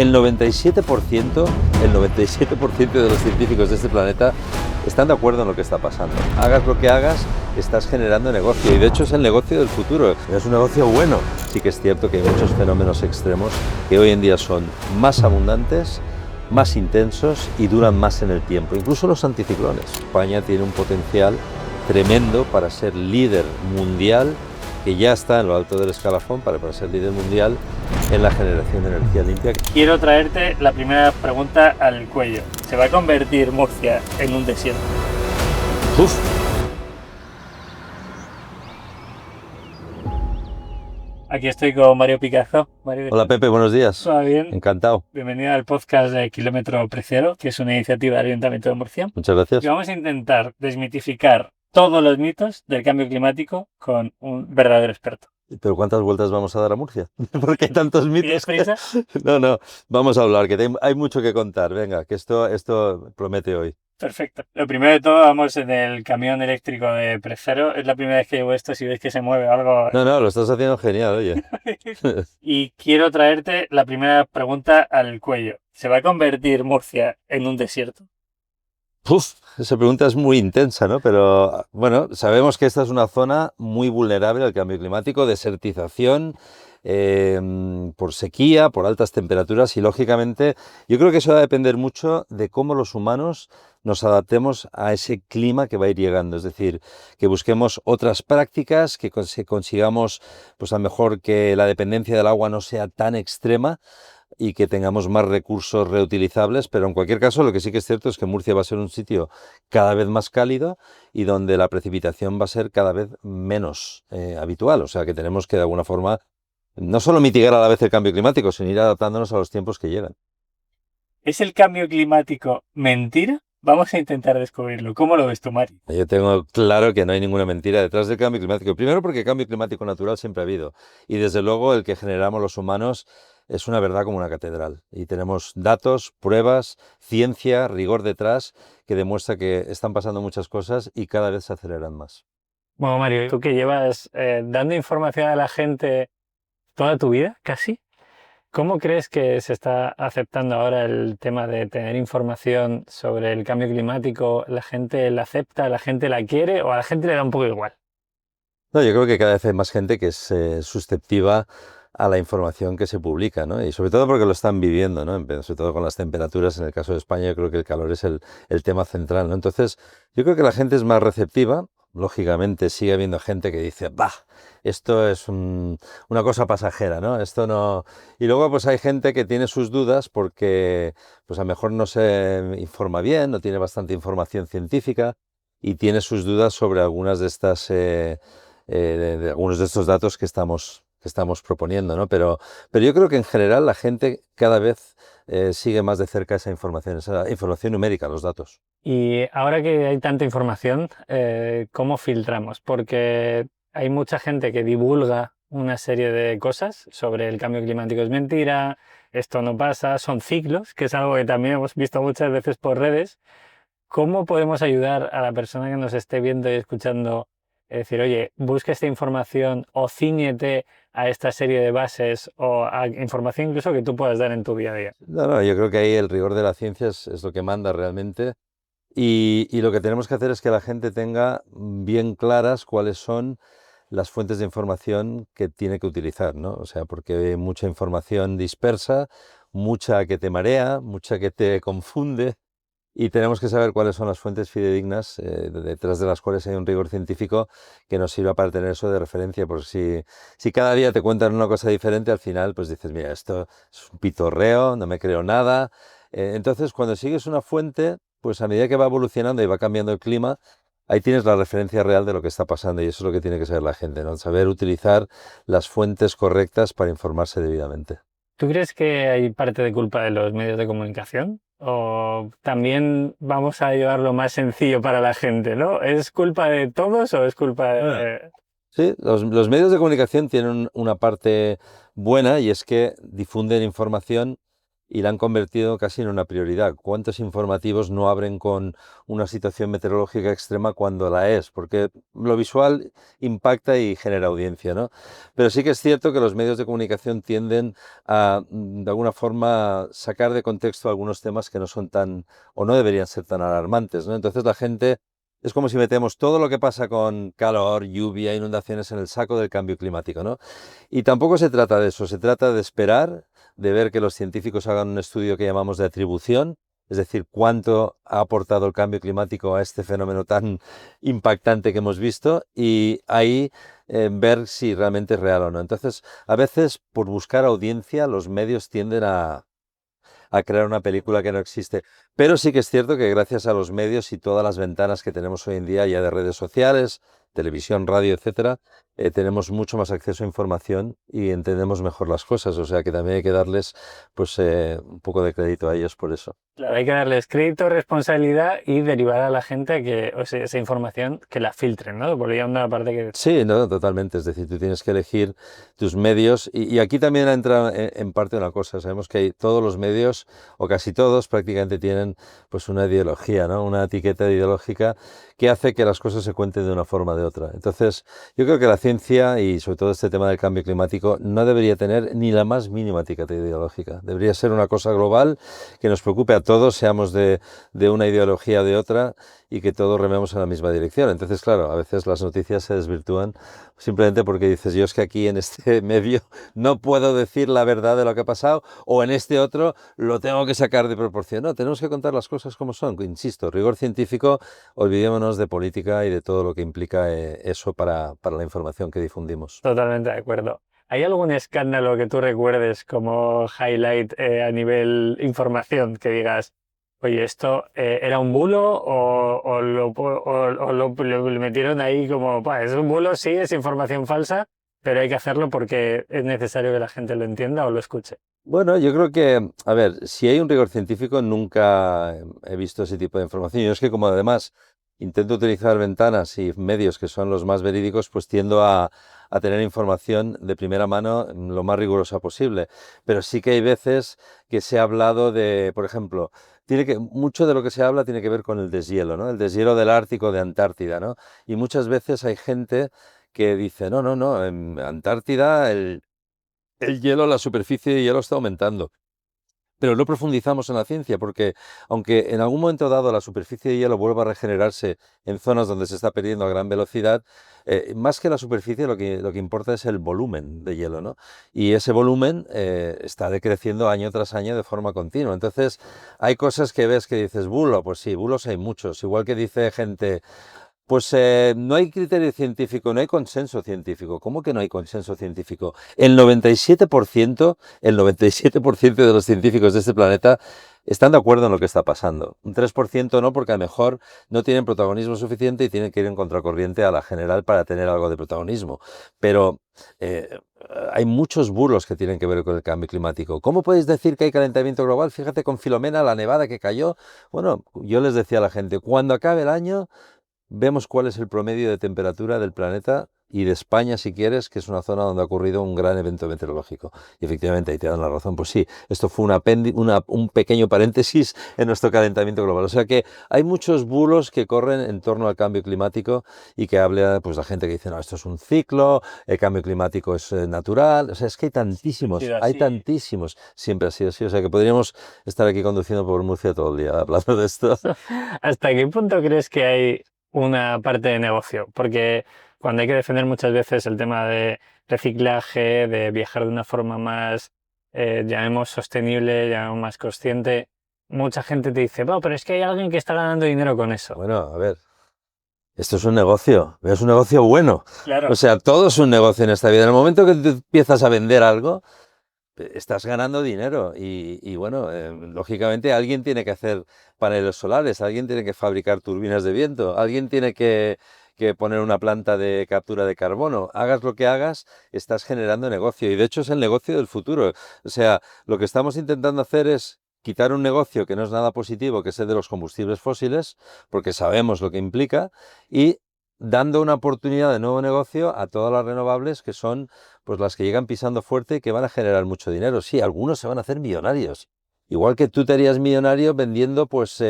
El 97%, el 97% de los científicos de este planeta están de acuerdo en lo que está pasando. Hagas lo que hagas, estás generando negocio y de hecho es el negocio del futuro. Es un negocio bueno. Sí que es cierto que hay muchos fenómenos extremos que hoy en día son más abundantes, más intensos y duran más en el tiempo. Incluso los anticiclones. España tiene un potencial tremendo para ser líder mundial, que ya está en lo alto del escalafón para ser líder mundial en la generación de energía limpia. Quiero traerte la primera pregunta al cuello. ¿Se va a convertir Murcia en un desierto? ¡Uf! Aquí estoy con Mario Picazo. Mario, Hola Pepe, buenos días. ¿todo bien? Encantado. Bienvenido al podcast de Kilómetro Precero, que es una iniciativa del Ayuntamiento de Murcia. Muchas gracias. Y vamos a intentar desmitificar todos los mitos del cambio climático con un verdadero experto. ¿Pero cuántas vueltas vamos a dar a Murcia? Porque hay tantos mitos. ¿Tienes prisa? No, vamos a hablar, que hay mucho que contar. Venga, que esto promete hoy. Perfecto. Lo primero de todo, vamos en el camión eléctrico de Precero. Es la primera vez que llevo esto, si ves que se mueve algo. No, lo estás haciendo genial, oye. Y quiero traerte la primera pregunta al cuello. ¿Se va a convertir Murcia en un desierto? Uf, esa pregunta es muy intensa, ¿no? Pero bueno, sabemos que esta es una zona muy vulnerable al cambio climático, desertización, por sequía, por altas temperaturas y lógicamente yo creo que eso va a depender mucho de cómo los humanos nos adaptemos a ese clima que va a ir llegando, es decir, que busquemos otras prácticas, que consigamos pues a lo mejor que la dependencia del agua no sea tan extrema y que tengamos más recursos reutilizables, pero en cualquier caso lo que sí que es cierto es que Murcia va a ser un sitio cada vez más cálido y donde la precipitación va a ser cada vez menos habitual, o sea que tenemos que de alguna forma no solo mitigar a la vez el cambio climático, sino ir adaptándonos a los tiempos que llegan. ¿Es el cambio climático mentira? Vamos a intentar descubrirlo. ¿Cómo lo ves tú, Mari? Yo tengo claro que no hay ninguna mentira detrás del cambio climático. Primero porque cambio climático natural siempre ha habido y desde luego el que generamos los humanos es una verdad como una catedral y tenemos datos, pruebas, ciencia, rigor detrás que demuestra que están pasando muchas cosas y cada vez se aceleran más. Bueno, Mario, tú que llevas dando información a la gente toda tu vida, casi, ¿cómo crees que se está aceptando ahora el tema de tener información sobre el cambio climático? ¿La gente la acepta, la gente la quiere o a la gente le da un poco igual? No, yo creo que cada vez hay más gente que es susceptiva a la información que se publica, ¿no? Y sobre todo porque lo están viviendo, ¿no? Sobre todo con las temperaturas, en el caso de España yo creo que el calor es el tema central, ¿no? Entonces yo creo que la gente es más receptiva, lógicamente sigue habiendo gente que dice, bah, esto es una cosa pasajera, ¿no? Esto no... Y luego pues hay gente que tiene sus dudas porque pues a lo mejor no se informa bien, no tiene bastante información científica y tiene sus dudas sobre algunas de estas... de algunos de estos datos que estamos proponiendo, ¿no? Pero yo creo que en general la gente cada vez sigue más de cerca esa información numérica, los datos. Y ahora que hay tanta información, ¿cómo filtramos? Porque hay mucha gente que divulga una serie de cosas sobre el cambio climático es mentira, esto no pasa, son ciclos, que es algo que también hemos visto muchas veces por redes. ¿Cómo podemos ayudar a la persona que nos esté viendo y escuchando? Es decir, oye, busca esta información o cíñete a esta serie de bases o a información incluso que tú puedas dar en tu día a día. No, yo creo que ahí el rigor de la ciencia es lo que manda realmente y lo que tenemos que hacer es que la gente tenga bien claras cuáles son las fuentes de información que tiene que utilizar, ¿no? O sea, porque hay mucha información dispersa, mucha que te marea, mucha que te confunde. Y tenemos que saber cuáles son las fuentes fidedignas detrás de las cuales hay un rigor científico que nos sirva para tener eso de referencia. Porque si cada día te cuentan una cosa diferente, al final pues dices, mira, esto es un pitorreo, no me creo nada. Entonces, cuando sigues una fuente, pues a medida que va evolucionando y va cambiando el clima, ahí tienes la referencia real de lo que está pasando y eso es lo que tiene que saber la gente, ¿no? Saber utilizar las fuentes correctas para informarse debidamente. ¿Tú crees que hay parte de culpa de los medios de comunicación? ¿O también vamos a llevarlo más sencillo para la gente, ¿no? ¿Es culpa de todos o es culpa de...? Sí, los medios de comunicación tienen una parte buena y es que difunden información y la han convertido casi en una prioridad. ¿Cuántos informativos no abren con una situación meteorológica extrema cuando la es? Porque lo visual impacta y genera audiencia, ¿no? Pero sí que es cierto que los medios de comunicación tienden a, de alguna forma, sacar de contexto algunos temas que no son tan, o no deberían ser tan alarmantes, ¿no? Entonces la gente... Es como si metemos todo lo que pasa con calor, lluvia, inundaciones en el saco del cambio climático, ¿no? Y tampoco se trata de eso, se trata de esperar, de ver que los científicos hagan un estudio que llamamos de atribución, es decir, cuánto ha aportado el cambio climático a este fenómeno tan impactante que hemos visto y ahí ver si realmente es real o no. Entonces, a veces por buscar audiencia los medios tienden a crear una película que no existe. Pero sí que es cierto que gracias a los medios y todas las ventanas que tenemos hoy en día ya de redes sociales, televisión, radio, etcétera, tenemos mucho más acceso a información y entendemos mejor las cosas. O sea que también hay que darles pues un poco de crédito a ellos por eso. Claro, hay que darles crédito, responsabilidad y derivar a la gente a que, o sea, esa información que la filtren, ¿no? Volviendo a la parte que... Sí, no, totalmente. Es decir, tú tienes que elegir tus medios y aquí también entra en parte una cosa. Sabemos que todos los medios, o casi todos, prácticamente tienen pues una ideología, ¿no? Una etiqueta ideológica que hace que las cosas se cuenten de una forma o de otra. Entonces, yo creo que la ciencia y sobre todo este tema del cambio climático no debería tener ni la más mínima etiqueta ideológica. Debería ser una cosa global que nos preocupe a todos, seamos de una ideología o de otra y que todos rememos en la misma dirección. Entonces, claro, a veces las noticias se desvirtúan simplemente porque dices, yo es que aquí en este medio no puedo decir la verdad de lo que ha pasado o en este otro lo tengo que sacar de proporción. No, tenemos que contar las cosas como son. Insisto, rigor científico, olvidémonos de política y de todo lo que implica eso para la información que difundimos. Totalmente de acuerdo. ¿Hay algún escándalo que tú recuerdes como highlight a nivel información que digas, oye, esto era un bulo o lo metieron ahí como, "Pa, es un bulo, sí, es información falsa, pero hay que hacerlo porque es necesario que la gente lo entienda o lo escuche"? Bueno, yo creo que, a ver, si hay un rigor científico, nunca he visto ese tipo de información. Yo es que como además intento utilizar ventanas y medios que son los más verídicos, pues tiendo a tener información de primera mano lo más rigurosa posible. Pero sí que hay veces que se ha hablado de, por ejemplo, mucho de lo que se habla tiene que ver con el deshielo, ¿no? El deshielo del Ártico, de Antártida, ¿no? Y muchas veces hay gente que dice, no, no, no, en Antártida el hielo, la superficie de hielo está aumentando. Pero no profundizamos en la ciencia porque, aunque en algún momento dado la superficie de hielo vuelva a regenerarse en zonas donde se está perdiendo a gran velocidad, más que la superficie lo que importa es el volumen de hielo, ¿no? Y ese volumen está decreciendo año tras año de forma continua. Entonces, hay cosas que ves que dices, bulo, pues sí, bulos hay muchos. Igual que dice gente, pues no hay criterio científico, no hay consenso científico. ¿Cómo que no hay consenso científico? El 97% de los científicos de este planeta están de acuerdo en lo que está pasando. Un 3% no, porque a lo mejor no tienen protagonismo suficiente y tienen que ir en contracorriente a la general para tener algo de protagonismo. Pero hay muchos bulos que tienen que ver con el cambio climático. ¿Cómo podéis decir que hay calentamiento global? Fíjate con Filomena, la nevada que cayó. Bueno, yo les decía a la gente, cuando acabe el año vemos cuál es el promedio de temperatura del planeta y de España, si quieres, que es una zona donde ha ocurrido un gran evento meteorológico. Y efectivamente, ahí te dan la razón. Pues sí, esto fue un pequeño paréntesis en nuestro calentamiento global. O sea que hay muchos bulos que corren en torno al cambio climático y que habla pues la gente que dice, no, esto es un ciclo, el cambio climático es natural. O sea, es que hay tantísimos. Siempre ha sido así. O sea que podríamos estar aquí conduciendo por Murcia todo el día hablando de esto. ¿Hasta qué punto crees que hay una parte de negocio? Porque cuando hay que defender muchas veces el tema de reciclaje, de viajar de una forma más, llamemos sostenible, llamemos más consciente, mucha gente te dice, "Bueno, pero es que hay alguien que está ganando dinero con eso". Bueno, a ver. Esto es un negocio bueno. O Claro, sea, todo es un negocio en esta vida. En el momento que tú empiezas a vender algo, estás ganando dinero y bueno, lógicamente alguien tiene que hacer paneles solares, alguien tiene que fabricar turbinas de viento, alguien tiene que poner una planta de captura de carbono. Hagas lo que hagas, estás generando negocio y de hecho es el negocio del futuro. O sea, lo que estamos intentando hacer es quitar un negocio que no es nada positivo, que es el de los combustibles fósiles, porque sabemos lo que implica, y dando una oportunidad de nuevo negocio a todas las renovables que son pues las que llegan pisando fuerte y que van a generar mucho dinero. Sí, algunos se van a hacer millonarios Igual que tú te harías millonario vendiendo pues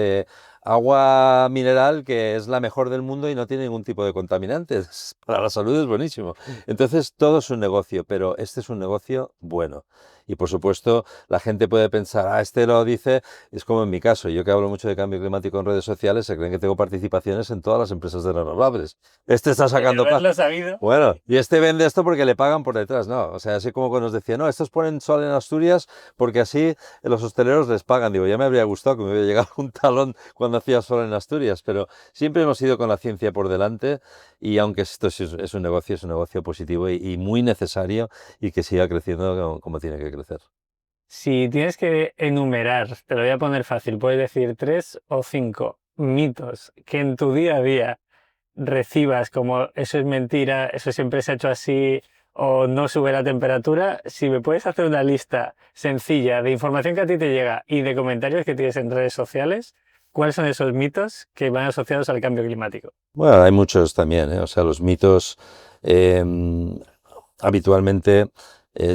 agua mineral que es la mejor del mundo y no tiene ningún tipo de contaminantes. Para la salud es buenísimo. Entonces todo es un negocio, pero este es un negocio bueno. Y por supuesto la gente puede pensar, ah, este lo dice, es como en mi caso, yo que hablo mucho de cambio climático en redes sociales, se creen que tengo participaciones en todas las empresas de renovables. Este está De sacando paz. haberlo sabido. Bueno, y este vende esto porque le pagan por detrás, no. O sea, así como cuando nos decía, no, estos ponen sol en Asturias porque así los hosteleros les pagan. Digo, ya me habría gustado que me hubiera llegado un talón cuando hacía sol en Asturias, pero siempre hemos ido con la ciencia por delante y aunque esto es un negocio positivo y muy necesario y que siga creciendo como tiene que crecer. Si tienes que enumerar, te lo voy a poner fácil, puedes decir 3 o 5 mitos que en tu día a día recibas como eso es mentira, eso siempre se ha hecho así o no sube la temperatura. Si me puedes hacer una lista sencilla de información que a ti te llega y de comentarios que tienes en redes sociales, ¿cuáles son esos mitos que van asociados al cambio climático? Bueno, hay muchos también, ¿eh? O sea, los mitos eh, habitualmente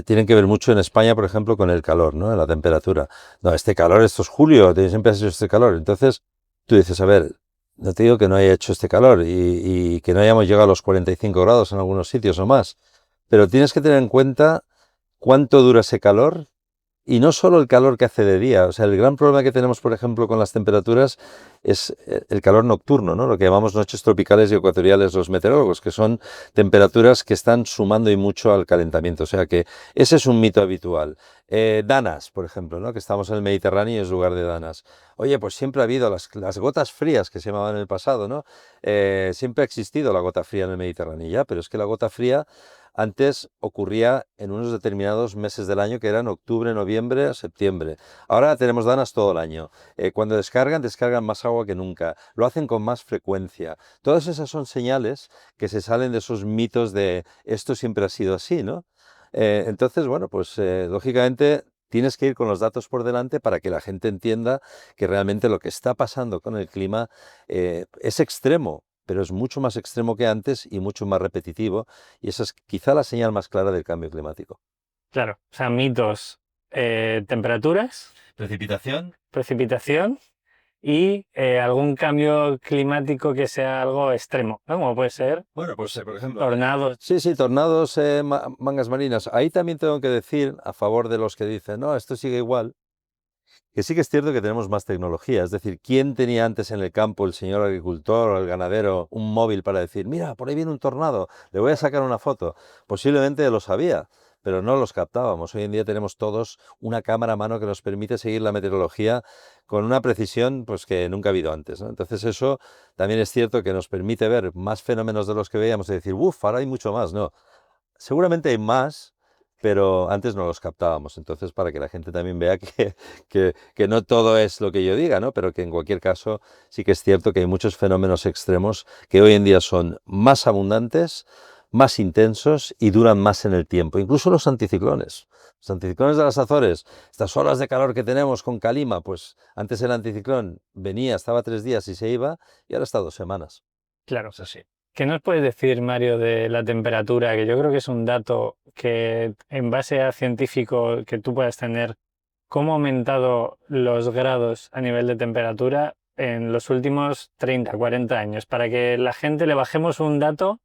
tienen que ver mucho en España, por ejemplo, con el calor, ¿no? La temperatura. No, este calor, esto es julio, siempre ha sido este calor. Entonces, tú dices, a ver, no te digo que no haya hecho este calor y que no hayamos llegado a los 45 grados en algunos sitios o más, pero tienes que tener en cuenta cuánto dura ese calor y no solo el calor que hace de día. O sea, el gran problema que tenemos, por ejemplo, con las temperaturas es el calor nocturno, ¿no? Lo que llamamos noches tropicales y ecuatoriales los meteorólogos, que son temperaturas que están sumando y mucho al calentamiento. O sea que ese es un mito habitual. Danas, por ejemplo, ¿no? Que estamos en el Mediterráneo y es lugar de danas. Oye, pues siempre ha habido las gotas frías que se llamaban en el pasado, ¿no? Siempre ha existido la gota fría en el Mediterráneo ya, pero es que la gota fría antes ocurría en unos determinados meses del año que eran octubre, noviembre, septiembre. Ahora tenemos danas todo el año. Cuando descargan más agua que nunca. Lo hacen con más frecuencia. Todas esas son señales que se salen de esos mitos de esto siempre ha sido así, ¿no? Entonces, bueno, pues lógicamente tienes que ir con los datos por delante para que la gente entienda que realmente lo que está pasando con el clima es extremo, pero es mucho más extremo que antes y mucho más repetitivo, y esa es quizá la señal más clara del cambio climático. Claro, o sea, mitos, temperaturas, Precipitación. precipitación y algún cambio climático que sea algo extremo, ¿no? Como puede ser Bueno, pues por ejemplo, tornados. sí, sí, tornados, mangas marinas. Ahí también tengo que decir, a favor de los que dicen, no, esto sigue igual, que sí que es cierto que tenemos más tecnología. Es decir, ¿quién tenía antes en el campo, el señor agricultor o el ganadero, un móvil para decir, mira, por ahí viene un tornado, le voy a sacar una foto? Posiblemente lo sabía, pero no los captábamos. Hoy en día tenemos todos una cámara a mano que nos permite seguir la meteorología con una precisión pues, que nunca ha habido antes, ¿no? Entonces eso también es cierto que nos permite ver más fenómenos de los que veíamos y decir, uff, ahora hay mucho más. No, seguramente hay más, pero antes no los captábamos. Entonces, para que la gente también vea que no todo es lo que yo diga, ¿no? Pero que en cualquier caso sí que es cierto que hay muchos fenómenos extremos que hoy en día son más abundantes, más intensos y duran más en el tiempo. Incluso los anticiclones. Los anticiclones de las Azores, estas olas de calor que tenemos con calima, pues antes el anticiclón venía, estaba 3 días y se iba, y ahora está 2 semanas. Claro. Es así. ¿Qué nos puedes decir, Mario, de la temperatura? Que yo creo que es un dato que, en base a científico que tú puedas tener, ¿cómo ha aumentado los grados a nivel de temperatura en los últimos 30, 40 años? Para que la gente le bajemos un dato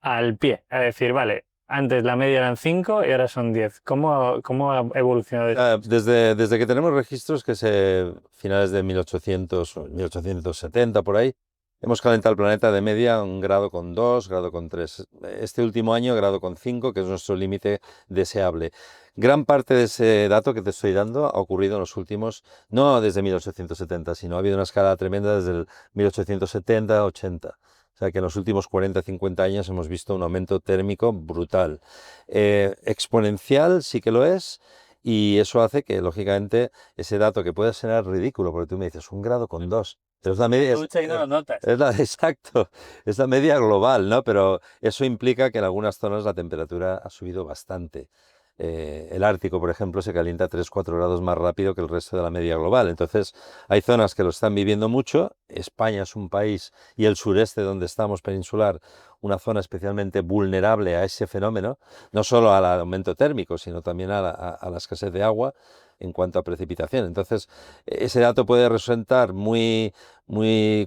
al pie, a decir, vale, antes la media eran 5 y ahora son 10. ¿Cómo ha evolucionado esto? Desde que tenemos registros, que se finales de 1800 o 1870 por ahí, hemos calentado el planeta de media 1,2 grados, 1,3 grados. Este último año, 1,5 grados, que es nuestro límite deseable. Gran parte de ese dato que te estoy dando ha ocurrido en los últimos, no desde 1870, sino ha habido una escala tremenda desde el 1870-80. O sea que en los últimos 40-50 años hemos visto un aumento térmico brutal. Exponencial sí que lo es, y eso hace que, lógicamente, ese dato que puede ser ridículo, porque tú me dices 1,2 grados, pero es la media, Ducha y no lo notas. exacto, es la media global, ¿no? Pero eso implica que en algunas zonas la temperatura ha subido bastante. El Ártico, por ejemplo, se calienta 3-4 grados más rápido que el resto de la media global. Entonces, hay zonas que lo están viviendo mucho. España es un país, y el sureste donde estamos, peninsular, una zona especialmente vulnerable a ese fenómeno, no solo al aumento térmico, sino también a la escasez de agua. en cuanto a precipitación. Entonces, ese dato puede resultar muy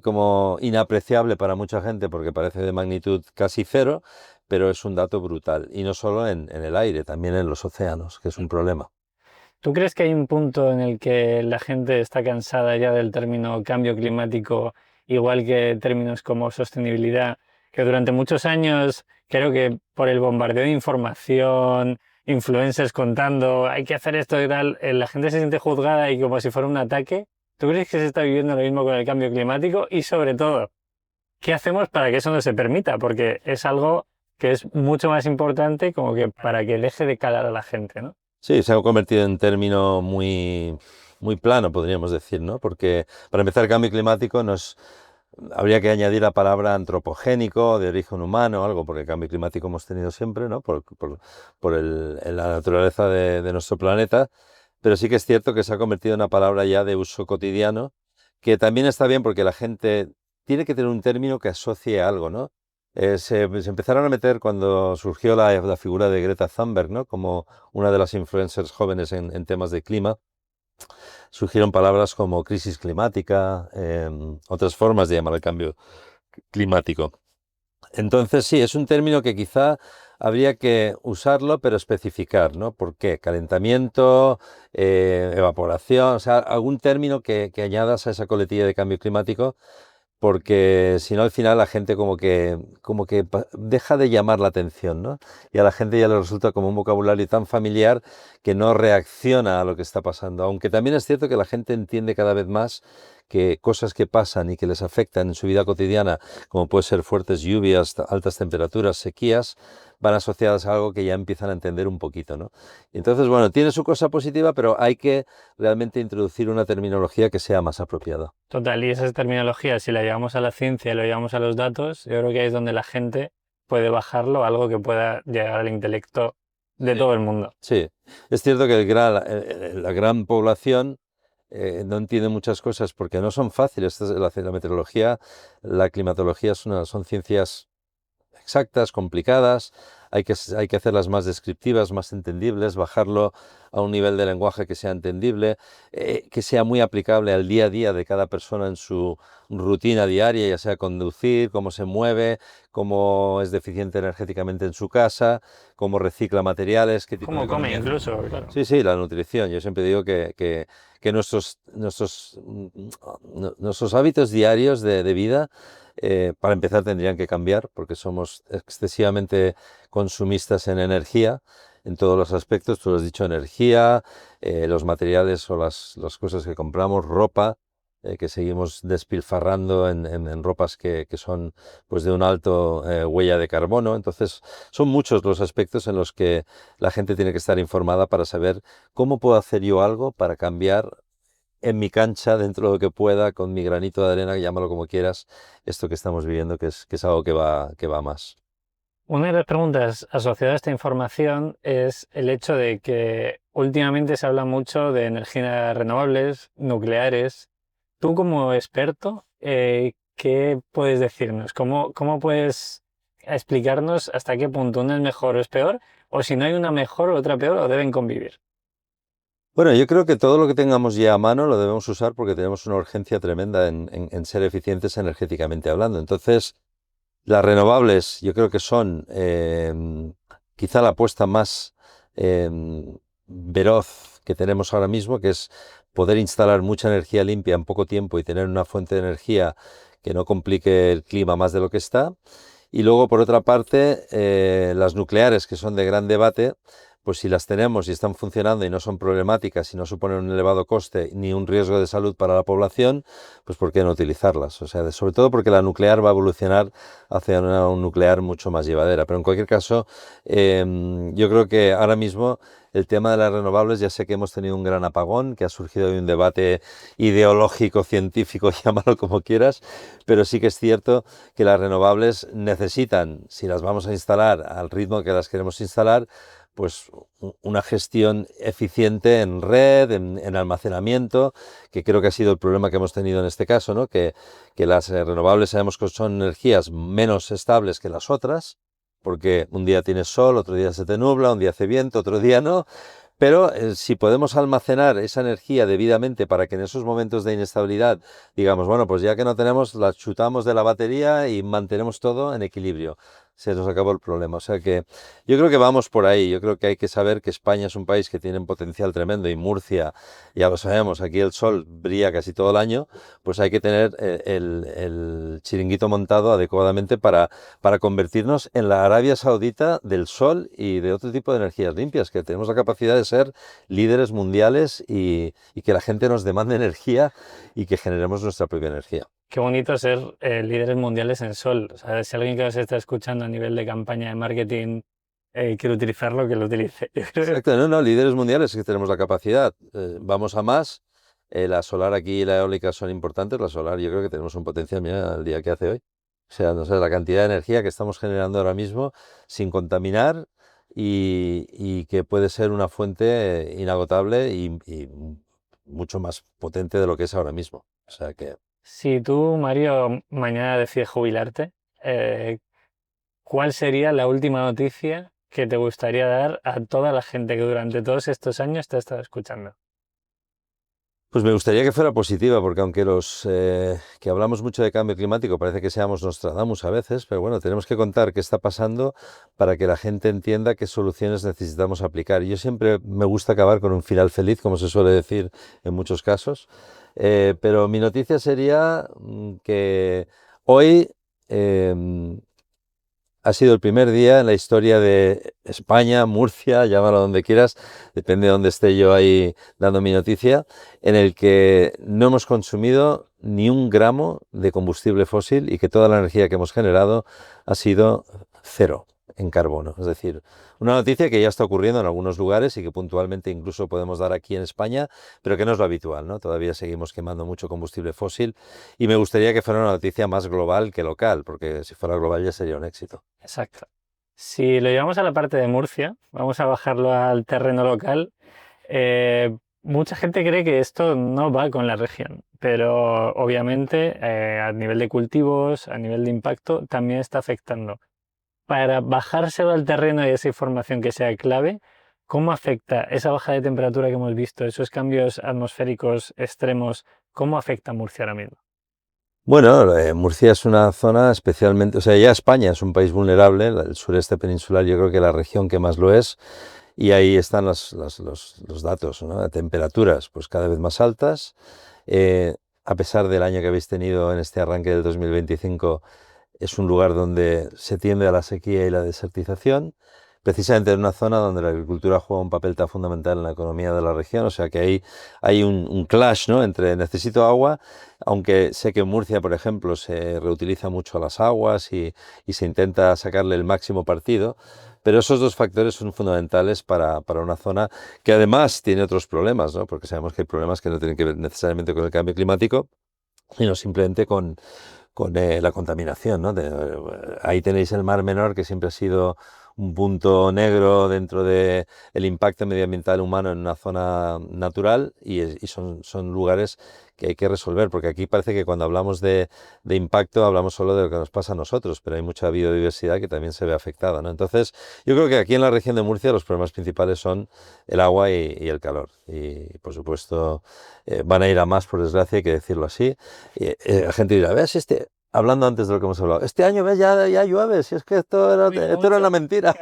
como inapreciable para mucha gente porque parece de magnitud casi cero, pero es un dato brutal. Y no solo en el aire, también en los océanos, que es un problema. ¿Tú crees que hay un punto en el que la gente está cansada ya del término cambio climático, igual que términos como sostenibilidad, que durante muchos años creo que por el bombardeo de información, influencers contando, hay que hacer esto y tal, la gente se siente juzgada y como si fuera un ataque? ¿Tú crees que se está viviendo lo mismo con el cambio climático? Y sobre todo, ¿qué hacemos para que eso no se permita? Porque es algo que es mucho más importante como que para que deje de calar a la gente, ¿no? Sí, se ha convertido en término muy plano, podríamos decir, ¿no? Porque para empezar, el cambio climático habría que añadir la palabra antropogénico, de origen humano, algo, porque el cambio climático hemos tenido siempre, ¿no? La naturaleza de nuestro planeta. Pero sí que es cierto que se ha convertido en una palabra ya de uso cotidiano, que también está bien porque la gente tiene que tener un término que asocie a algo, ¿no? Se empezaron a meter cuando surgió la figura de Greta Thunberg, ¿no? Como una de las influencers jóvenes en temas de clima. Surgieron palabras como crisis climática, otras formas de llamar al cambio climático. Entonces, sí, es un término que quizá habría que usarlo, pero especificar, ¿no? ¿Por qué? Calentamiento, evaporación, o sea, algún término que añadas a esa coletilla de cambio climático, porque si no al final la gente como que deja de llamar la atención, ¿no? Y a la gente ya le resulta como un vocabulario tan familiar que no reacciona a lo que está pasando. Aunque también es cierto que la gente entiende cada vez más que cosas que pasan y que les afectan en su vida cotidiana, como puede ser fuertes lluvias, altas temperaturas, sequías, van asociadas a algo que ya empiezan a entender un poquito, ¿no? Entonces, bueno, tiene su cosa positiva, pero hay que realmente introducir una terminología que sea más apropiada. Total, y esa terminología, si la llevamos a la ciencia y lo llevamos a los datos, yo creo que ahí es donde la gente puede bajarlo a algo que pueda llegar al intelecto de Sí. todo el mundo. Sí, es cierto que la gran población no entiende muchas cosas porque no son fáciles. La meteorología, la climatología son ciencias exactas, complicadas, hay que hacerlas más descriptivas, más entendibles, bajarlo a un nivel de lenguaje que sea entendible, que sea muy aplicable al día a día de cada persona en su rutina diaria, ya sea conducir, cómo se mueve, cómo es deficiente energéticamente en su casa, cómo recicla materiales, qué tipo de Como come economía. incluso, claro. Sí, sí, la nutrición. Yo siempre digo que nuestros hábitos diarios de vida, para empezar, tendrían que cambiar porque somos excesivamente consumistas en energía, en todos los aspectos. Tú lo has dicho, energía, los materiales o las cosas que compramos, ropa, que seguimos despilfarrando en ropas que son pues de un alto huella de carbono. Entonces, son muchos los aspectos en los que la gente tiene que estar informada para saber cómo puedo hacer yo algo para cambiar en mi cancha, dentro de lo que pueda, con mi granito de arena, llámalo como quieras, esto que estamos viviendo, que es algo que va más. Una de las preguntas asociadas a esta información es el hecho de que últimamente se habla mucho de energías renovables, nucleares. Tú como experto, ¿qué puedes decirnos? ¿Cómo puedes explicarnos hasta qué punto una es mejor o es peor? O si no hay una mejor o otra peor, o deben convivir. Bueno, yo creo que todo lo que tengamos ya a mano lo debemos usar porque tenemos una urgencia tremenda en ser eficientes energéticamente hablando. Entonces, las renovables yo creo que son quizá la apuesta más veloz que tenemos ahora mismo, que es poder instalar mucha energía limpia en poco tiempo y tener una fuente de energía que no complique el clima más de lo que está. Y luego, por otra parte, las nucleares, que son de gran debate, pues si las tenemos y están funcionando y no son problemáticas y no suponen un elevado coste ni un riesgo de salud para la población, pues ¿por qué no utilizarlas? O sea, sobre todo porque la nuclear va a evolucionar hacia un nuclear mucho más llevadera. Pero en cualquier caso, yo creo que ahora mismo el tema de las renovables, ya sé que hemos tenido un gran apagón, que ha surgido de un debate ideológico, científico, llámalo como quieras, pero sí que es cierto que las renovables necesitan, si las vamos a instalar al ritmo que las queremos instalar, pues una gestión eficiente en red, en almacenamiento, que creo que ha sido el problema que hemos tenido en este caso, ¿no? Que las renovables sabemos que son energías menos estables que las otras, porque un día tienes sol, otro día se te nubla, un día hace viento, otro día no, Pero si podemos almacenar esa energía debidamente para que en esos momentos de inestabilidad digamos, bueno, pues ya que no tenemos, la chutamos de la batería y mantenemos todo en equilibrio. Se nos acabó el problema. O sea que yo creo que vamos por ahí. Yo creo que hay que saber que España es un país que tiene un potencial tremendo y Murcia, ya lo sabemos, aquí el sol brilla casi todo el año, pues hay que tener el chiringuito montado adecuadamente para convertirnos en la Arabia Saudita del sol y de otro tipo de energías limpias, que tenemos la capacidad de ser líderes mundiales y que la gente nos demande energía y que generemos nuestra propia energía. Qué bonito ser líderes mundiales en sol. O sea, si alguien que nos está escuchando a nivel de campaña de marketing quiere utilizarlo, que lo utilice. Exacto, no, no, líderes mundiales que tenemos la capacidad. Vamos a más. La solar aquí y la eólica son importantes. La solar yo creo que tenemos un potencial, mira, el día que hace hoy. O sea, no sé, la cantidad de energía que estamos generando ahora mismo sin contaminar y que puede ser una fuente inagotable y mucho más potente de lo que es ahora mismo. O sea que... Si tú, Mario, mañana decides jubilarte, eh, ¿cuál sería la última noticia que te gustaría dar a toda la gente que durante todos estos años te ha estado escuchando? Pues me gustaría que fuera positiva, porque aunque los que hablamos mucho de cambio climático parece que seamos Nostradamus a veces, pero bueno, tenemos que contar qué está pasando para que la gente entienda qué soluciones necesitamos aplicar. Y yo siempre me gusta acabar con un final feliz, como se suele decir en muchos casos, pero mi noticia sería que hoy ha sido el primer día en la historia de España, Murcia, llámalo donde quieras, depende de dónde esté yo ahí dando mi noticia, en el que no hemos consumido ni un gramo de combustible fósil y que toda la energía que hemos generado ha sido cero en carbono. Es decir, una noticia que ya está ocurriendo en algunos lugares y que puntualmente incluso podemos dar aquí en España, pero que no es lo habitual, ¿no? Todavía seguimos quemando mucho combustible fósil y me gustaría que fuera una noticia más global que local, porque si fuera global ya sería un éxito. Exacto. Si lo llevamos a la parte de Murcia, vamos a bajarlo al terreno local. Mucha gente cree que esto no va con la región, pero obviamente a nivel de cultivos, a nivel de impacto, también está afectando. Para bajárselo al terreno y esa información que sea clave, ¿cómo afecta esa baja de temperatura que hemos visto, esos cambios atmosféricos extremos, cómo afecta a Murcia ahora mismo? Bueno, Murcia es una zona especialmente, o sea, ya España es un país vulnerable, el sureste peninsular yo creo que la región que más lo es, y ahí están los datos, ¿no? De temperaturas pues cada vez más altas, a pesar del año que habéis tenido en este arranque del 2025, es un lugar donde se tiende a la sequía y la desertización, precisamente en una zona donde la agricultura juega un papel tan fundamental en la economía de la región, o sea que ahí hay un clash, ¿no? Entre necesito agua, aunque sé que en Murcia, por ejemplo, se reutiliza mucho las aguas y se intenta sacarle el máximo partido, pero esos dos factores son fundamentales para una zona que además tiene otros problemas, ¿no? Porque sabemos que hay problemas que no tienen que ver necesariamente con el cambio climático, sino simplemente con la contaminación, ¿no? Ahí tenéis el Mar Menor, que siempre ha sido un punto negro dentro del impacto medioambiental humano en una zona natural y son lugares que hay que resolver, porque aquí parece que cuando hablamos de impacto hablamos solo de lo que nos pasa a nosotros, pero hay mucha biodiversidad que también se ve afectada, ¿no? Entonces, yo creo que aquí en la región de Murcia los problemas principales son el agua y el calor. Y, por supuesto, van a ir a más, por desgracia, hay que decirlo así. La gente dirá, ¿ves hablando antes de lo que hemos hablado, este año ves, ya llueve, si es que esto era una mentira.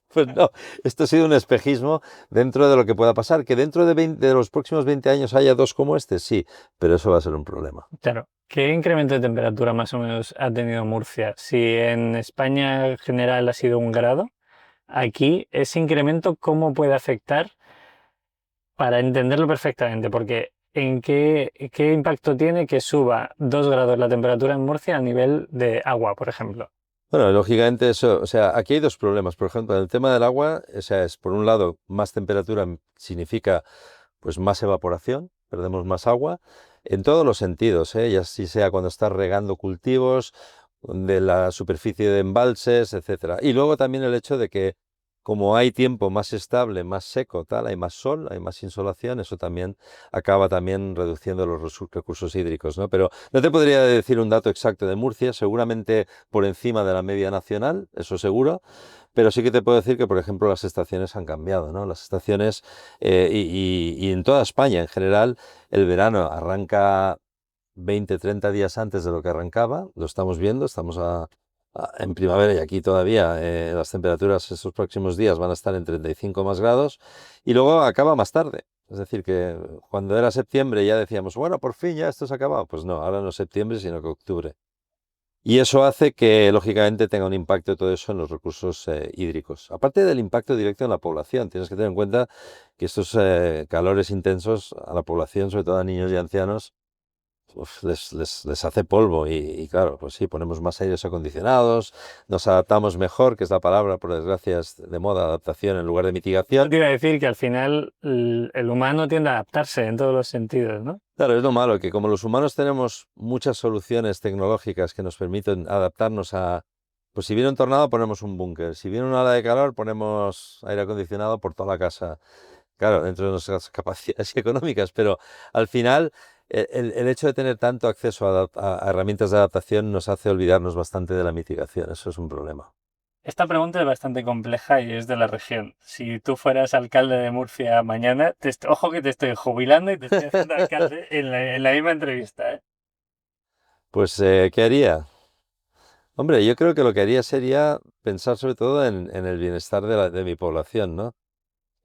Pues no, esto ha sido un espejismo dentro de lo que pueda pasar. Que dentro de los próximos 20 años haya dos como este, sí, pero eso va a ser un problema. Claro. ¿Qué incremento de temperatura más o menos ha tenido Murcia? Si en España en general ha sido 1 grado, aquí ese incremento, ¿cómo puede afectar para entenderlo perfectamente? Porque ¿qué impacto tiene que suba 2 grados la temperatura en Murcia a nivel de agua, por ejemplo? Bueno, lógicamente eso, o sea, aquí hay dos problemas. Por ejemplo, en el tema del agua, o sea, es por un lado, más temperatura significa pues más evaporación, perdemos más agua, en todos los sentidos, ¿eh? Ya si sea cuando estás regando cultivos, de la superficie de embalses, etcétera. Y luego también el hecho de que como hay tiempo más estable, más seco, tal, hay más sol, hay más insolación, eso también acaba también reduciendo los recursos hídricos, ¿no? Pero no te podría decir un dato exacto de Murcia, seguramente por encima de la media nacional, eso seguro, pero sí que te puedo decir que, por ejemplo, las estaciones han cambiado, ¿no? Las estaciones, y en toda España en general, el verano arranca 20, 30 días antes de lo que arrancaba, lo estamos viendo, estamos en primavera y aquí todavía las temperaturas estos próximos días van a estar en 35 más grados y luego acaba más tarde. Es decir, que cuando era septiembre ya decíamos, bueno, por fin ya esto se ha acabado. Pues no, ahora no es septiembre, sino que octubre. Y eso hace que, lógicamente, tenga un impacto todo eso en los recursos hídricos. Aparte del impacto directo en la población, tienes que tener en cuenta que estos calores intensos a la población, sobre todo a niños y ancianos, les hace polvo y claro, pues sí, ponemos más aires acondicionados, nos adaptamos mejor, que es la palabra, por desgracia, es de moda, adaptación en lugar de Yo mitigación. te iba a decir que al final el humano tiende a adaptarse en todos los sentidos, ¿no? Claro, es lo malo, que como los humanos tenemos muchas soluciones tecnológicas que nos permiten adaptarnos a, pues si viene un tornado ponemos un búnker, si viene una ola de calor ponemos aire acondicionado por toda la casa. Claro, dentro de nuestras capacidades económicas, pero al final el hecho de tener tanto acceso a herramientas de adaptación nos hace olvidarnos bastante de la mitigación. Eso es un problema. Esta pregunta es bastante compleja y es de la región. Si tú fueras alcalde de Murcia mañana, ojo que te estoy jubilando y te estoy haciendo alcalde en la misma entrevista, ¿eh? Pues, ¿qué haría? Hombre, yo creo que lo que haría sería pensar sobre todo en el bienestar de mi población, ¿no?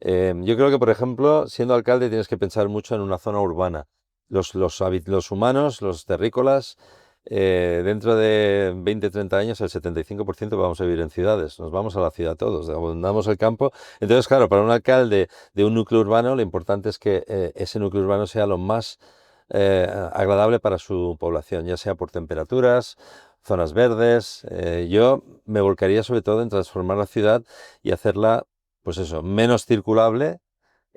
Yo creo que, por ejemplo, siendo alcalde tienes que pensar mucho en una zona urbana. Los humanos, los terrícolas, dentro de 20, 30 años, el 75% vamos a vivir en ciudades. Nos vamos a la ciudad todos, abandonamos el campo. Entonces, claro, para un alcalde de un núcleo urbano, lo importante es que ese núcleo urbano sea lo más agradable para su población, ya sea por temperaturas, zonas verdes. Yo me volcaría sobre todo en transformar la ciudad y hacerla, pues eso, menos circulable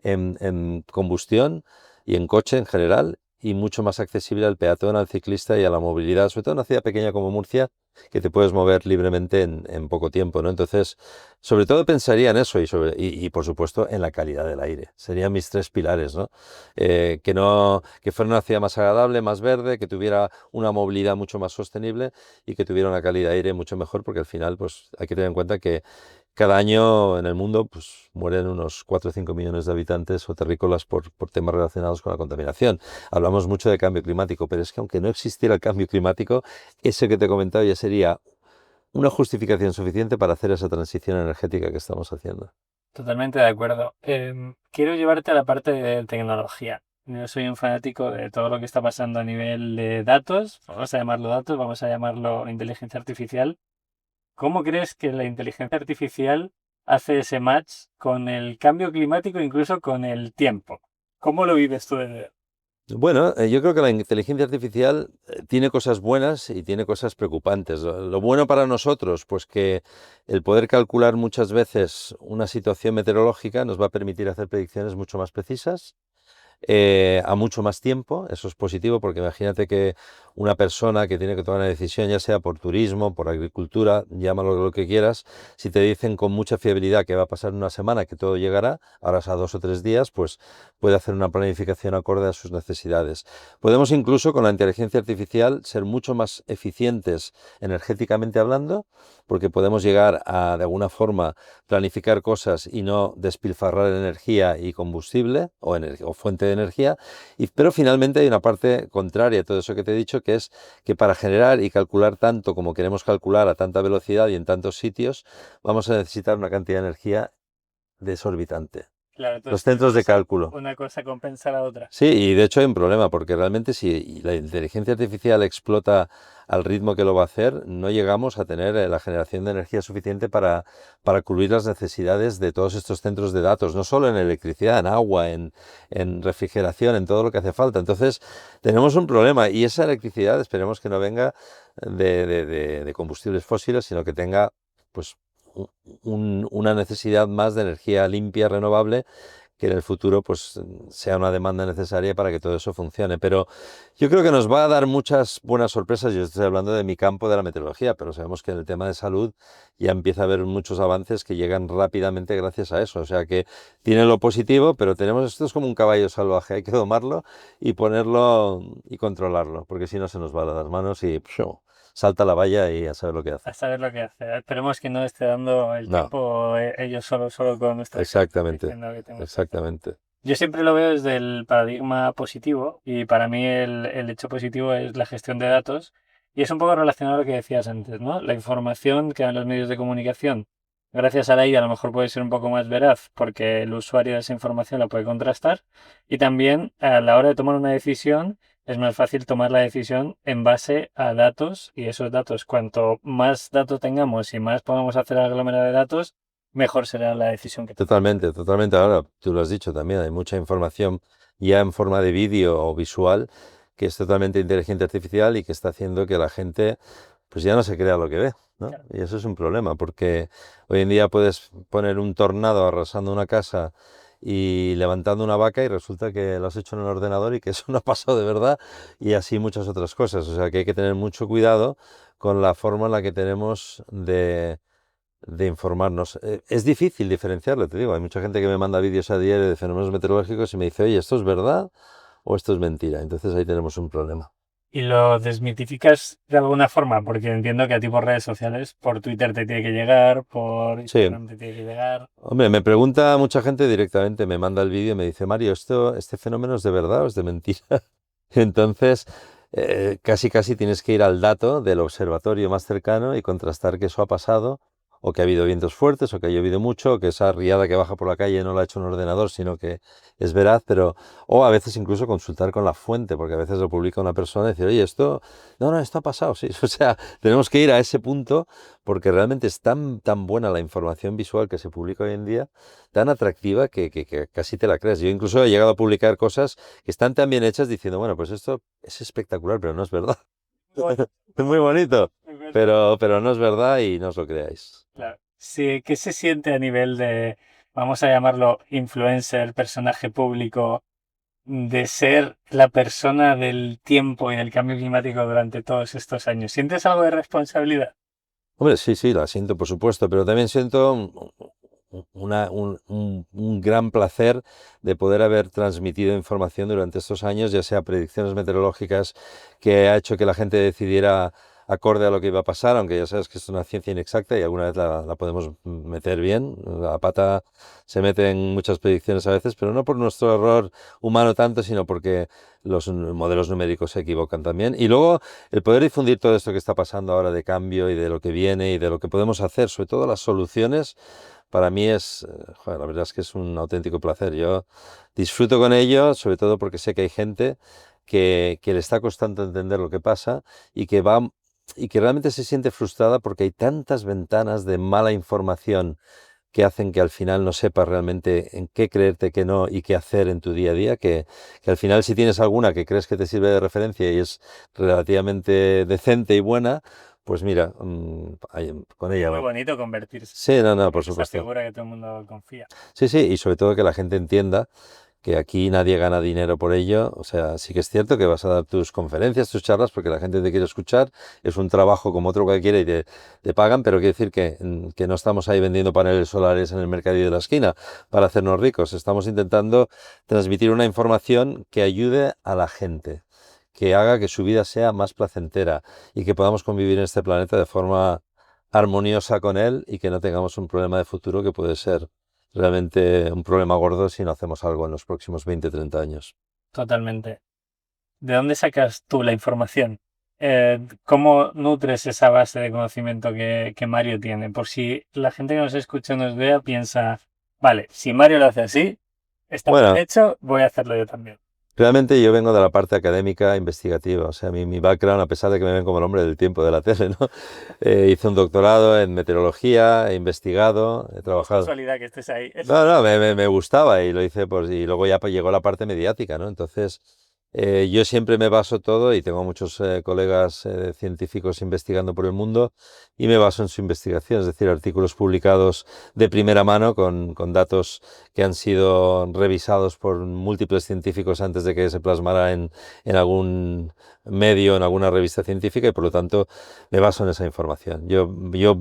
en combustión y en coche en general y mucho más accesible al peatón, al ciclista y a la movilidad, sobre todo en una ciudad pequeña como Murcia, que te puedes mover libremente en poco tiempo, ¿no? Entonces, sobre todo pensaría en eso y, por supuesto en la calidad del aire. Serían mis tres pilares, ¿no? Que fuera una ciudad más agradable, más verde, que tuviera una movilidad mucho más sostenible y que tuviera una calidad de aire mucho mejor, porque al final, pues hay que tener en cuenta que cada año en el mundo pues, mueren unos 4 o 5 millones de habitantes o terrícolas por temas relacionados con la contaminación. Hablamos mucho de cambio climático, pero es que aunque no existiera el cambio climático, eso que te he comentado ya sería una justificación suficiente para hacer esa transición energética que estamos haciendo. Totalmente de acuerdo. Quiero llevarte a la parte de tecnología. Yo soy un fanático de todo lo que está pasando a nivel de datos, vamos a llamarlo inteligencia artificial. ¿Cómo crees que la inteligencia artificial hace ese match con el cambio climático, incluso con el tiempo? ¿Cómo lo vives tú desde? Bueno, yo creo que la inteligencia artificial tiene cosas buenas y tiene cosas preocupantes. Lo bueno para nosotros, pues que el poder calcular muchas veces una situación meteorológica nos va a permitir hacer predicciones mucho más precisas a mucho más tiempo. Eso es positivo porque imagínate que una persona que tiene que tomar una decisión, ya sea por turismo, por agricultura, llámalo lo que quieras, si te dicen con mucha fiabilidad que va a pasar una semana, que todo llegará, ahora es a 2 o 3 días, pues puede hacer una planificación acorde a sus necesidades. Podemos incluso con la inteligencia artificial ser mucho más eficientes energéticamente hablando, porque podemos llegar a, de alguna forma, planificar cosas y no despilfarrar energía y combustible o fuente de energía, pero finalmente hay una parte contraria a todo eso que te he dicho, que es que para generar y calcular tanto como queremos calcular a tanta velocidad y en tantos sitios, vamos a necesitar una cantidad de energía desorbitante. Claro, Los entonces centros de cálculo. una cosa compensa a la otra. Sí, y de hecho hay un problema, porque realmente si la inteligencia artificial explota al ritmo que lo va a hacer, no llegamos a tener la generación de energía suficiente para cubrir las necesidades de todos estos centros de datos, no solo en electricidad, en agua, en refrigeración, en todo lo que hace falta. Entonces, tenemos un problema y esa electricidad esperemos que no venga de combustibles fósiles, sino que tenga pues una necesidad más de energía limpia, renovable, que en el futuro pues sea una demanda necesaria para que todo eso funcione. Pero yo creo que nos va a dar muchas buenas sorpresas. Yo estoy hablando de mi campo, de la meteorología, pero sabemos que en el tema de salud ya empieza a haber muchos avances que llegan rápidamente gracias a eso. O sea que tiene lo positivo, pero tenemos esto es como un caballo salvaje, hay que domarlo y ponerlo y controlarlo, porque si no se nos va de las manos y salta la valla y a saber lo que hace. A saber lo que hace. Esperemos que no esté dando el No, tiempo ellos solo con nuestra cara, exactamente, diciendo que tenemos que hacer. exactamente. Yo siempre lo veo desde el paradigma positivo y para mí el hecho positivo es la gestión de datos y es un poco relacionado a lo que decías antes, ¿no? La información que dan los medios de comunicación, gracias a la IA a lo mejor puede ser un poco más veraz porque el usuario de esa información la puede contrastar y también a la hora de tomar una decisión es más fácil tomar la decisión en base a datos y esos datos, cuanto más datos tengamos y más podamos hacer aglomerado de datos, mejor será la decisión que tomemos. Totalmente, totalmente. Ahora, tú lo has dicho también, hay mucha información ya en forma de vídeo o visual que es totalmente inteligencia artificial y que está haciendo que la gente pues ya no se crea lo que ve, ¿no? Claro. Y eso es un problema porque hoy en día puedes poner un tornado arrasando una casa y levantando una vaca y resulta que lo has hecho en un ordenador y que eso no ha pasado de verdad y así muchas otras cosas. O sea que hay que tener mucho cuidado con la forma en la que tenemos de informarnos. Es difícil diferenciarlo, te digo. Hay mucha gente que me manda vídeos a diario de fenómenos meteorológicos y me dice, oye, ¿esto es verdad o esto es mentira? Entonces ahí tenemos un problema. Y lo desmitificas de alguna forma, porque entiendo que a ti por redes sociales, por Twitter te tiene que llegar, por Sí, Instagram te tiene que llegar. hombre, me pregunta mucha gente directamente, me manda el vídeo y me dice, Mario, ¿este fenómeno es de verdad o es de mentira? Entonces, casi casi tienes que ir al dato del observatorio más cercano y contrastar que eso ha pasado, o que ha habido vientos fuertes, o que ha llovido mucho, o que esa riada que baja por la calle no la ha hecho un ordenador, sino que es veraz, pero, o a veces incluso consultar con la fuente, porque a veces lo publica una persona y decir, oye, no, esto ha pasado, sí, o sea, tenemos que ir a ese punto, porque realmente es tan buena la información visual que se publica hoy en día, tan atractiva que casi te la crees. Yo incluso he llegado a publicar cosas que están tan bien hechas diciendo, bueno, pues esto es espectacular, pero no es verdad. Bueno, Es muy bonito, es verdad. pero no es verdad y no os lo creáis. Claro. Sí, ¿qué se siente a nivel de, vamos a llamarlo, influencer, personaje público, de ser la persona del tiempo y del cambio climático durante todos estos años? ¿Sientes algo de responsabilidad? Hombre, sí, sí, la siento, por supuesto, pero también siento un gran placer de poder haber transmitido información durante estos años, ya sea predicciones meteorológicas que ha hecho que la gente decidiera acorde a lo que iba a pasar, aunque ya sabes que es una ciencia inexacta y alguna vez la podemos meter bien. La pata se mete en muchas predicciones a veces, pero no por nuestro error humano tanto, sino porque los modelos numéricos se equivocan también. Y luego el poder difundir todo esto que está pasando ahora de cambio y de lo que viene y de lo que podemos hacer, sobre todo las soluciones, para mí es, joder, la verdad es que es un auténtico placer. Yo disfruto con ello, sobre todo porque sé que hay gente que le está costando entender lo que pasa y que va y que realmente se siente frustrada porque hay tantas ventanas de mala información que hacen que al final no sepas realmente en qué creerte, qué no y qué hacer en tu día a día, que al final si tienes alguna que crees que te sirve de referencia y es relativamente decente y buena, pues mira, con ella Muy va. bonito convertirse Sí, no, por en esa supuesto. figura que todo el mundo confía. Sí, sí, y sobre todo que la gente entienda que aquí nadie gana dinero por ello. O sea, sí que es cierto que vas a dar tus conferencias, tus charlas, porque la gente te quiere escuchar. Es un trabajo como otro cualquiera y te pagan, pero quiere decir que no estamos ahí vendiendo paneles solares en el mercadillo de la esquina para hacernos ricos. Estamos intentando transmitir una información que ayude a la gente, que haga que su vida sea más placentera y que podamos convivir en este planeta de forma armoniosa con él y que no tengamos un problema de futuro que puede ser realmente un problema gordo si no hacemos algo en los próximos 20, 30 años. Totalmente. ¿De dónde sacas tú la información? ¿Cómo nutres esa base de conocimiento que Mario tiene? Por si la gente que nos escucha y nos vea piensa, vale, si Mario lo hace así, está bien Bueno, hecho, voy a hacerlo yo también. realmente yo vengo de la parte académica investigativa, o sea, mi background, a pesar de que me ven como el hombre del tiempo de la tele, ¿no? Hice un doctorado en meteorología, he investigado, he No es trabajado. casualidad que estés ahí. No, me gustaba y lo hice, pues, y luego ya pues, llegó la parte mediática, ¿no? Entonces, Yo siempre me baso todo y tengo muchos colegas científicos investigando por el mundo y me baso en su investigación, es decir, artículos publicados de primera mano con datos que han sido revisados por múltiples científicos antes de que se plasmara en algún medio, en alguna revista científica y por lo tanto me baso en esa información. Yo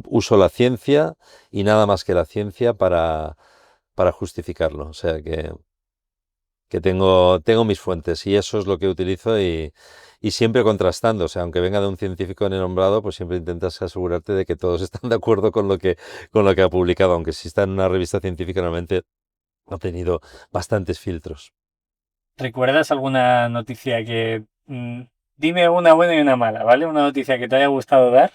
uso la ciencia y nada más que la ciencia para justificarlo. O sea que tengo mis fuentes y eso es lo que utilizo y siempre contrastando. O sea, aunque venga de un científico nombrado, pues siempre intentas asegurarte de que todos están de acuerdo con lo que ha publicado, aunque si está en una revista científica normalmente ha tenido bastantes filtros. ¿Recuerdas alguna noticia que... dime una buena y una mala, ¿vale? Una noticia que te haya gustado dar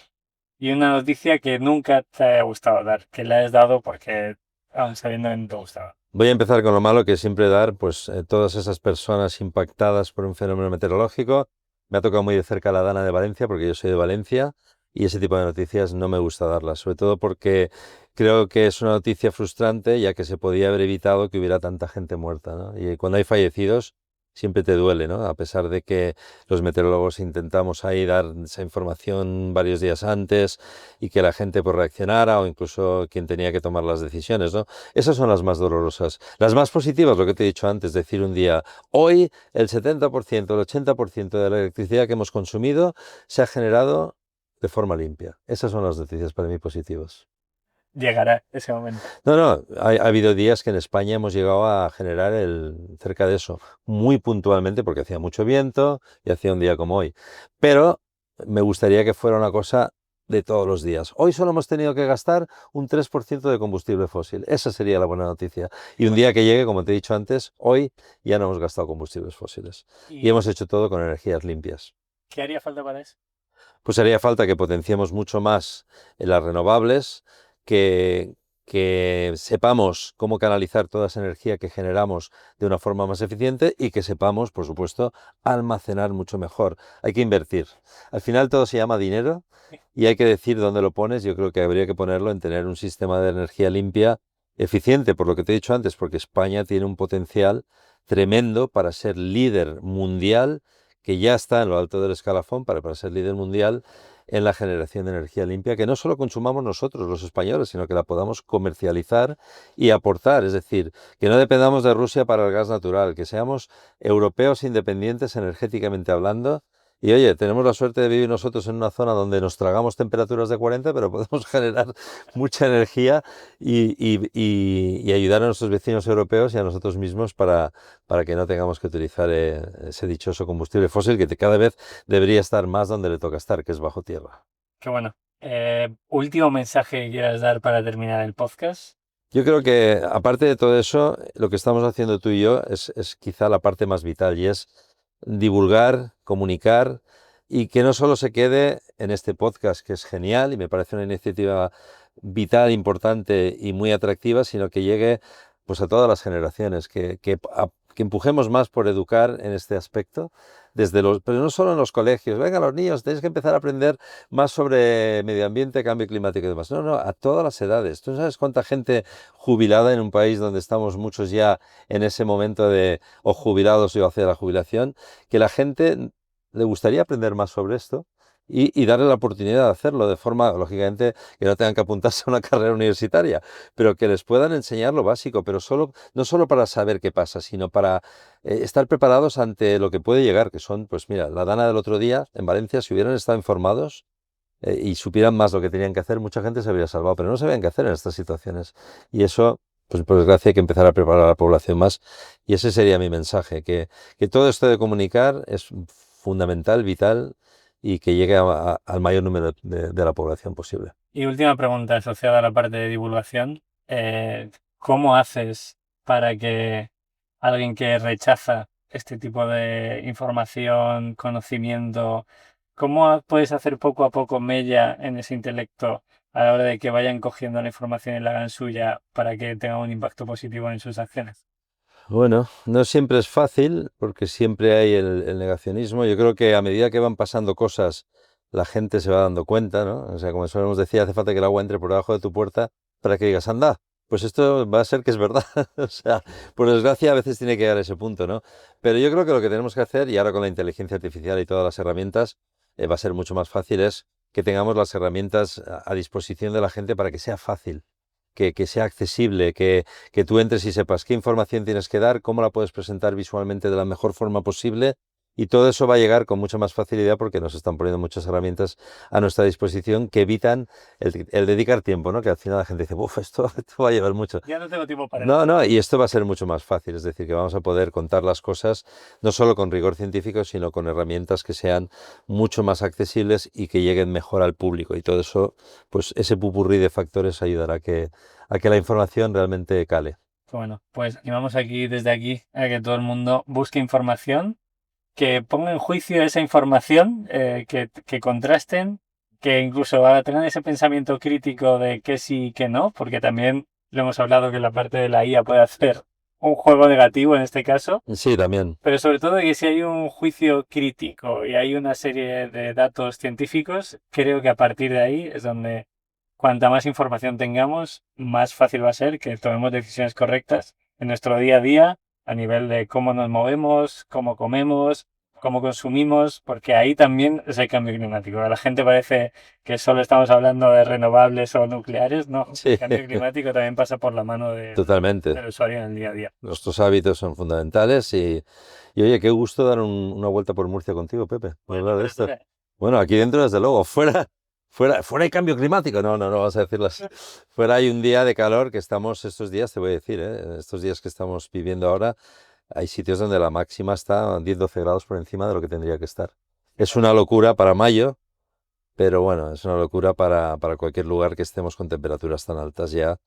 y una noticia que nunca te haya gustado dar, que la has dado porque aún sabiendo que no te gustaba. Voy a empezar con lo malo, que es siempre dar, pues, todas esas personas impactadas por un fenómeno meteorológico. Me ha tocado muy de cerca la Dana de Valencia, porque yo soy de Valencia, y ese tipo de noticias no me gusta darlas, sobre todo porque creo que es una noticia frustrante, ya que se podía haber evitado que hubiera tanta gente muerta, ¿no? Y cuando hay fallecidos, siempre te duele, ¿no? A pesar de que los meteorólogos intentamos ahí dar esa información varios días antes y que la gente pues reaccionara o incluso quien tenía que tomar las decisiones, ¿no? Esas son las más dolorosas. Las más positivas, lo que te he dicho antes, decir un día, hoy el 70%, el 80% de la electricidad que hemos consumido se ha generado de forma limpia. Esas son las noticias para mí positivas. Llegará ese momento. No, no, ha habido días que en España hemos llegado a generar cerca de eso, muy puntualmente porque hacía mucho viento y hacía un día como hoy. Pero me gustaría que fuera una cosa de todos los días. Hoy solo hemos tenido que gastar un 3% de combustible fósil. Esa sería la buena noticia. Y un día que llegue, como te he dicho antes, hoy ya no hemos gastado combustibles fósiles. Y ¿Y hemos hecho todo con energías limpias. qué haría falta para eso? Pues haría falta que potenciemos mucho más en las renovables, que, que sepamos cómo canalizar toda esa energía que generamos de una forma más eficiente y que sepamos, por supuesto, almacenar mucho mejor. Hay que invertir. Al final todo se llama dinero y hay que decir dónde lo pones. Yo creo que habría que ponerlo en tener un sistema de energía limpia eficiente, por lo que te he dicho antes, porque España tiene un potencial tremendo para ser líder mundial, que ya está en lo alto del escalafón para ser líder mundial en la generación de energía limpia, que no solo consumamos nosotros, los españoles, sino que la podamos comercializar y aportar. Es decir, que no dependamos de Rusia para el gas natural, que seamos europeos independientes energéticamente hablando. Y oye, tenemos la suerte de vivir nosotros en una zona donde nos tragamos temperaturas de 40, pero podemos generar mucha energía y ayudar a nuestros vecinos europeos y a nosotros mismos para que no tengamos que utilizar ese dichoso combustible fósil que cada vez debería estar más donde le toca estar, que es bajo tierra. Qué bueno. Último mensaje que quieras dar para terminar el podcast. Yo creo que aparte de todo eso, lo que estamos haciendo tú y yo es quizá la parte más vital y es divulgar, comunicar y que no solo se quede en este podcast, que es genial y me parece una iniciativa vital, importante y muy atractiva, sino que llegue pues a todas las generaciones, que empujemos más por educar en este aspecto, pero no solo en los colegios. Venga, los niños, tenéis que empezar a aprender más sobre medio ambiente, cambio climático y demás. No, no, a todas las edades. ¿Tú sabes cuánta gente jubilada en un país donde estamos muchos ya en ese momento de o jubilados o hacia la jubilación, que la gente le gustaría aprender más sobre esto? Y darle la oportunidad de hacerlo de forma, lógicamente, que no tengan que apuntarse a una carrera universitaria, pero que les puedan enseñar lo básico, pero no solo para saber qué pasa, sino para estar preparados ante lo que puede llegar, que son, pues mira, la Dana del otro día en Valencia, si hubieran estado informados y supieran más lo que tenían que hacer, mucha gente se habría salvado, pero no sabían qué hacer en estas situaciones. Y eso, pues por desgracia, hay que empezar a preparar a la población más. Y ese sería mi mensaje, que todo esto de comunicar es fundamental, vital y que llegue al mayor número de la población posible. Y última pregunta asociada a la parte de divulgación. ¿Cómo haces para que alguien que rechaza este tipo de información, conocimiento, cómo puedes hacer poco a poco mella en ese intelecto a la hora de que vayan cogiendo la información y la hagan suya para que tenga un impacto positivo en sus acciones? Bueno, no siempre es fácil porque siempre hay el negacionismo. Yo creo que a medida que van pasando cosas, la gente se va dando cuenta, ¿no? O sea, como solemos decir, hace falta que el agua entre por debajo de tu puerta para que digas, anda, Pues esto va a ser que es verdad. O sea, por desgracia a veces tiene que llegar a ese punto, ¿no? Pero yo creo que lo que tenemos que hacer, y ahora con la inteligencia artificial y todas las herramientas, va a ser mucho más fácil, es que tengamos las herramientas a disposición de la gente para que sea fácil, que sea accesible, que tú entres y sepas qué información tienes que dar, cómo la puedes presentar visualmente de la mejor forma posible. Y todo eso va a llegar con mucha más facilidad porque nos están poniendo muchas herramientas a nuestra disposición que evitan el dedicar tiempo, ¿no? Que al final la gente dice, uff, esto va a llevar mucho. Ya no tengo tiempo para No, esto. no, y esto va a ser mucho más fácil, es decir, que vamos a poder contar las cosas no solo con rigor científico, sino con herramientas que sean mucho más accesibles y que lleguen mejor al público. Y todo eso, pues ese pupurrí de factores ayudará a que la información realmente cale. Bueno, pues animamos aquí desde aquí a que todo el mundo busque información, que ponga en juicio esa información, que contrasten, que incluso tengan ese pensamiento crítico de que sí y que no, porque también lo hemos hablado que la parte de la IA puede hacer un juego negativo en este caso, Sí, también. pero sobre todo que si hay un juicio crítico y hay una serie de datos científicos, creo que a partir de ahí es donde cuanta más información tengamos, más fácil va a ser que tomemos decisiones correctas en nuestro día a día, a nivel de cómo nos movemos, cómo comemos, cómo consumimos, porque ahí también es el cambio climático. A la gente parece que solo estamos hablando de renovables o nucleares, no, el Sí, cambio climático también pasa por la mano totalmente. del usuario en el día a día. Nuestros hábitos son fundamentales y oye, qué gusto dar una vuelta por Murcia contigo, Pepe, por hablar de esto. Bueno, aquí dentro, desde luego, fuera hay cambio climático. No, no, no, vamos a decirlas. Fuera hay un día de calor que estamos estos días, te voy a decir, estos días que estamos viviendo ahora, hay sitios donde la máxima está 10-12 grados por encima de lo que tendría que estar. Es una locura para mayo, pero bueno, es una locura para cualquier lugar que estemos con temperaturas tan altas ya.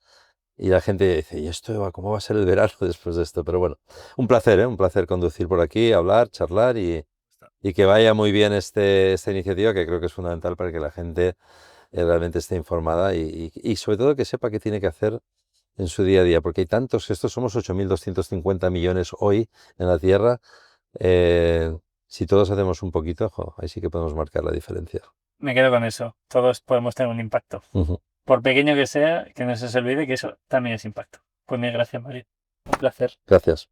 Y la gente dice, ¿y esto cómo va a ser el verano después de esto? Pero bueno, un placer, ¿eh? Un placer conducir por aquí, hablar, charlar y que vaya muy bien esta iniciativa que creo que es fundamental para que la gente realmente esté informada y sobre todo que sepa qué tiene que hacer en su día a día, porque hay tantos, estos somos 8.250 millones hoy en la Tierra. Si todos hacemos un poquito, ahí sí que podemos marcar la diferencia. Me quedo con eso. Todos podemos tener un impacto. Ujú. Por pequeño que sea, que no se os olvide que eso también es impacto. Pues mil gracias, María. Un placer. Gracias.